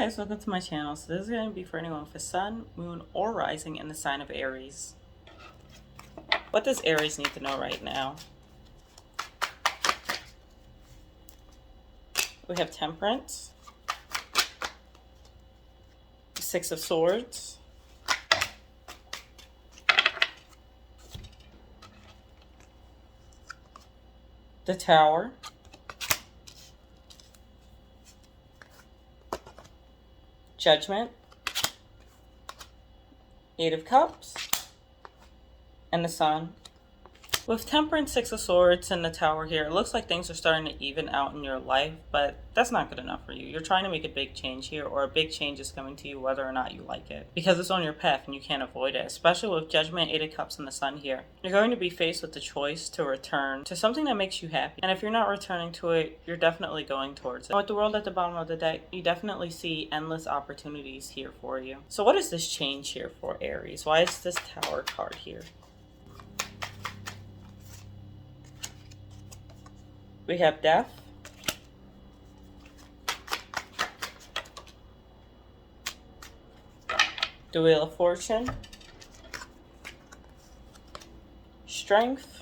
Hi guys, welcome to my channel. So this is going to be for anyone with a sun, moon, or rising in the sign of Aries. What does Aries need to know right now? We have Temperance, Six of Swords, the Tower, Judgment, Eight of Cups, and the Sun. With Temperance, Six of Swords, and the Tower here, it looks like things are starting to even out in your life, but that's not good enough for you. You're trying to make a big change here, or a big change is coming to you whether or not you like it, because it's on your path and you can't avoid it, especially with Judgment, Eight of Cups, and the Sun here. You're going to be faced with the choice to return to something that makes you happy, and if you're not returning to it, you're definitely going towards it. And with the World at the bottom of the deck, you definitely see endless opportunities here for you. So what is this change here for Aries? Why is this Tower card here? We have Death, the Wheel of Fortune, Strength,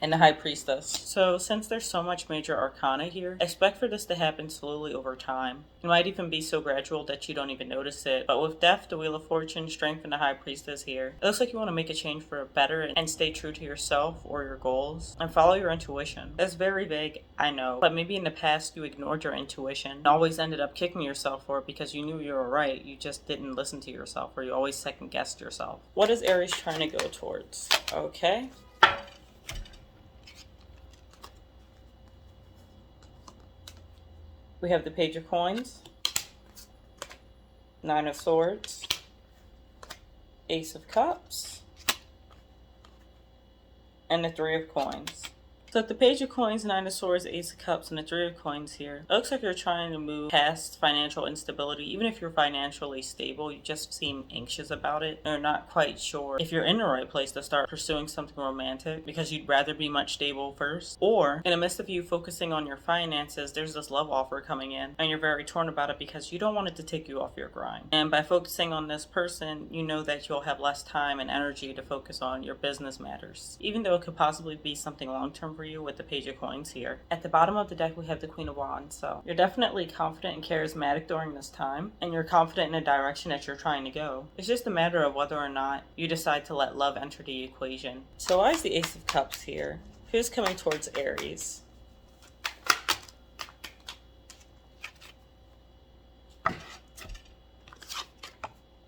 and the High Priestess. So since there's so much major arcana here, expect for this to happen slowly over time. It might even be so gradual that you don't even notice it. But with Death, the Wheel of Fortune, Strength, and the High Priestess here, it looks like you want to make a change for a better and stay true to yourself or your goals and follow your intuition. That's very vague, I know, but maybe in the past you ignored your intuition and always ended up kicking yourself for it because you knew you were right. You just didn't listen to yourself, or you always second guessed yourself. What is Aries trying to go towards? Okay. We have the Page of Coins, Nine of Swords, Ace of Cups, and the Three of Coins. So with the Page of Coins, Nine of Swords, Ace of Cups, and the Three of Coins here, it looks like you're trying to move past financial instability. Even if you're financially stable, you just seem anxious about it. You're not quite sure if you're in the right place to start pursuing something romantic because you'd rather be much stable first. Or in the midst of you focusing on your finances, there's this love offer coming in and you're very torn about it because you don't want it to take you off your grind. And by focusing on this person, you know that you'll have less time and energy to focus on your business matters, even though it could possibly be something long-term for you with the Page of Coins here. At the bottom of the deck, we have the Queen of Wands. So you're definitely confident and charismatic during this time, and you're confident in the direction that you're trying to go. It's just a matter of whether or not you decide to let love enter the equation. So why is the Ace of Cups here? Who's coming towards Aries?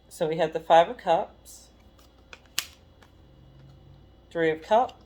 So we have the Five of Cups, Three of Cups,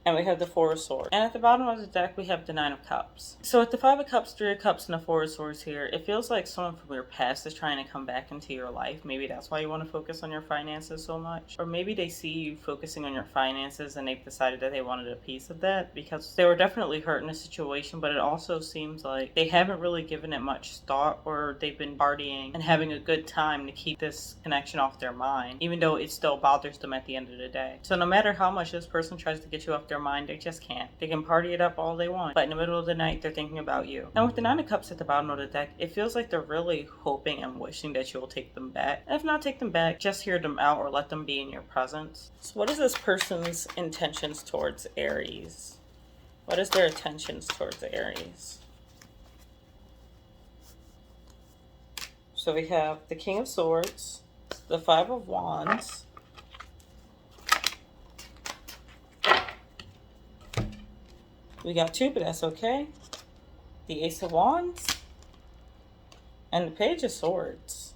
and we have the Four of Swords. And at the bottom of the deck, we have the Nine of Cups. So with the Five of Cups, Three of Cups, and the Four of Swords here, it feels like someone from your past is trying to come back into your life. Maybe that's why you want to focus on your finances so much. Or maybe they see you focusing on your finances and they've decided that they wanted a piece of that because they were definitely hurt in a situation, but it also seems like they haven't really given it much thought, or they've been partying and having a good time to keep this connection off their mind, even though it still bothers them at the end of the day. So no matter how much this person tries to get you off their mind, they just can't. They can party it up all they want, but in the middle of the night, they're thinking about you. And with the Nine of Cups at the bottom of the deck, it feels like they're really hoping and wishing that you'll take them back. And if not take them back, just hear them out or let them be in your presence. So what is this person's intentions towards Aries? What is their intentions towards Aries? So we have the King of Swords, the Five of Wands, we got two, but that's okay, the Ace of Wands, and the Page of Swords.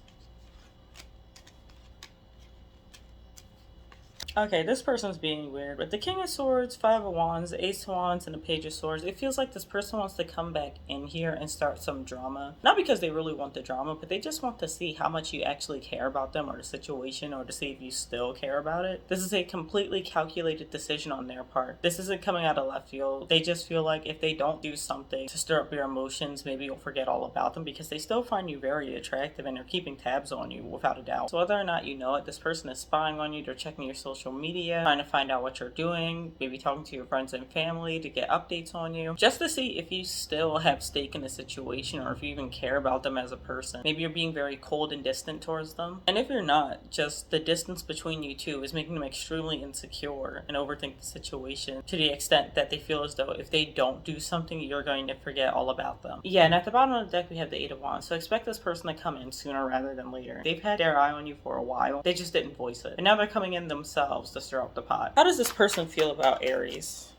Okay, this person's being weird. With the King of Swords, Five of Wands, Ace of Wands, and the Page of Swords, it feels like this person wants to come back in here and start some drama. Not because they really want the drama, but they just want to see how much you actually care about them or the situation, or to see if you still care about it. This is a completely calculated decision on their part. This isn't coming out of left field. They just feel like if they don't do something to stir up your emotions, maybe you'll forget all about them, because they still find you very attractive and they're keeping tabs on you without a doubt. So whether or not you know it, this person is spying on you. They're checking your social media, trying to find out what you're doing, maybe talking to your friends and family to get updates on you, just to see if you still have stake in the situation or if you even care about them as a person. Maybe you're being very cold and distant towards them. And if you're not, just the distance between you two is making them extremely insecure and overthink the situation to the extent that they feel as though if they don't do something, you're going to forget all about them. Yeah, and at the bottom of the deck, we have the Eight of Wands. So expect this person to come in sooner rather than later. They've had their eye on you for a while. They just didn't voice it. And now they're coming in themselves to stir up the pot. How does this person feel about Aries?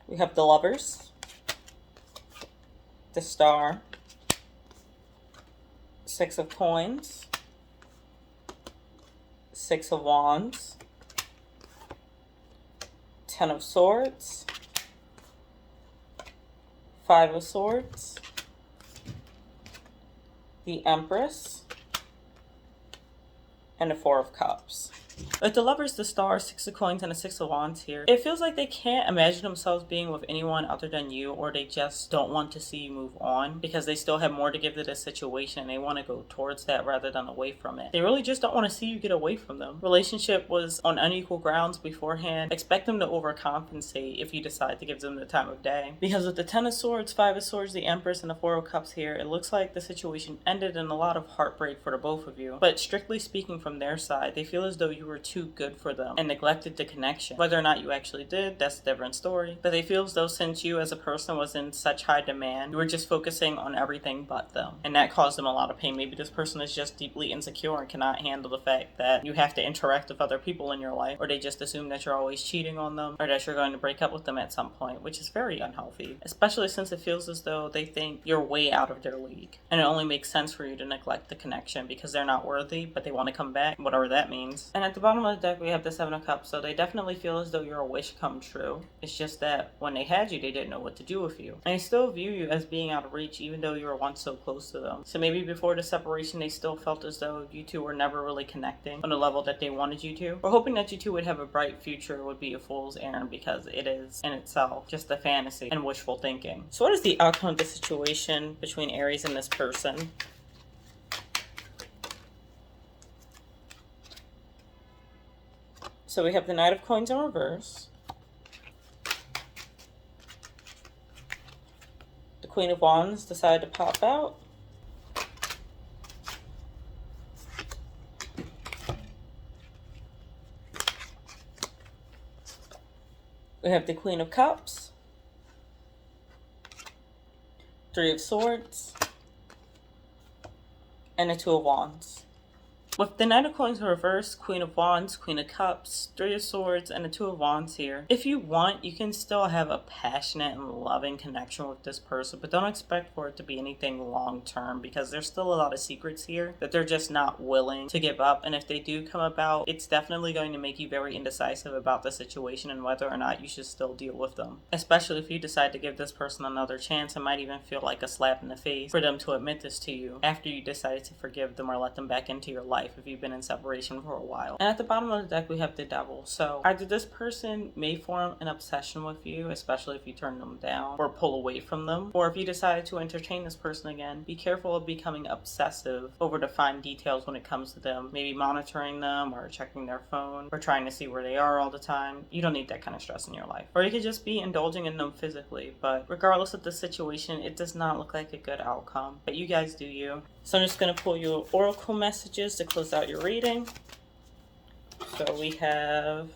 We have the Lovers, the Star, Six of Coins, Six of Wands, Ten of Swords, Five of Swords, the Empress, and the Four of Cups. With the Lovers, the Star, Six of Coins, and the Six of Wands here, it feels like they can't imagine themselves being with anyone other than you, or they just don't want to see you move on because they still have more to give to this situation and they want to go towards that rather than away from it. They really just don't want to see you get away from them. Relationship was on unequal grounds beforehand. Expect them to overcompensate if you decide to give them the time of day. Because with the Ten of Swords, Five of Swords, the Empress, and the Four of Cups here, it looks like the situation ended in a lot of heartbreak for the both of you. But strictly speaking from their side, they feel as though you were too good for them and neglected the connection. Whether or not you actually did, that's a different story. But they feel as though since you as a person was in such high demand, you were just focusing on everything but them. And that caused them a lot of pain. Maybe this person is just deeply insecure and cannot handle the fact that you have to interact with other people in your life, or they just assume that you're always cheating on them, or that you're going to break up with them at some point, which is very unhealthy. Especially since it feels as though they think you're way out of their league. And it only makes sense for you to neglect the connection because they're not worthy, but they want to come back, whatever that means. And at the bottom of the deck, we have the Seven of Cups, so they definitely feel as though you're a wish come true. It's just that when they had you, they didn't know what to do with you. And they still view you as being out of reach, even though you were once so close to them. So maybe before the separation, they still felt as though you two were never really connecting on the level that they wanted you to. We're hoping that you two would have a bright future would be a fool's errand, because it is in itself just a fantasy and wishful thinking. So what is the outcome of the situation between Aries and this person? So we have the Knight of Coins in reverse, the Queen of Wands decided to pop out, we have the Queen of Cups, Three of Swords, and the Two of Wands. With the Knight of Coins in reverse, Queen of Wands, Queen of Cups, Three of Swords, and the Two of Wands here, if you want, you can still have a passionate and loving connection with this person, but don't expect for it to be anything long term, because there's still a lot of secrets here that they're just not willing to give up. And if they do come about, it's definitely going to make you very indecisive about the situation and whether or not you should still deal with them. Especially if you decide to give this person another chance, it might even feel like a slap in the face for them to admit this to you after you decided to forgive them or let them back into your life if you've been in separation for a while. And at the bottom of the deck, we have the Devil. So either this person may form an obsession with you, especially if you turn them down or pull away from them, or if you decide to entertain this person again, be careful of becoming obsessive over the fine details when it comes to them, maybe monitoring them or checking their phone or trying to see where they are all the time. You don't need that kind of stress in your life. Or you could just be indulging in them physically, but regardless of the situation, it does not look like a good outcome. But you guys do you. So I'm just going to pull you oracle messages to close out your reading. So we have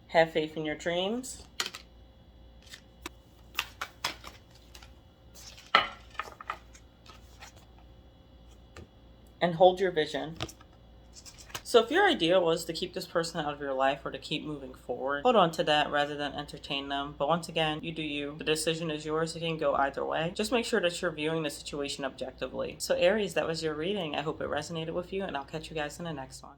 faith in your dreams, and hold your vision. So if your idea was to keep this person out of your life or to keep moving forward, hold on to that rather than entertain them. But once again, you do you. The decision is yours. It can go either way. Just make sure that you're viewing the situation objectively. So Aries, that was your reading. I hope it resonated with you, and I'll catch you guys in the next one.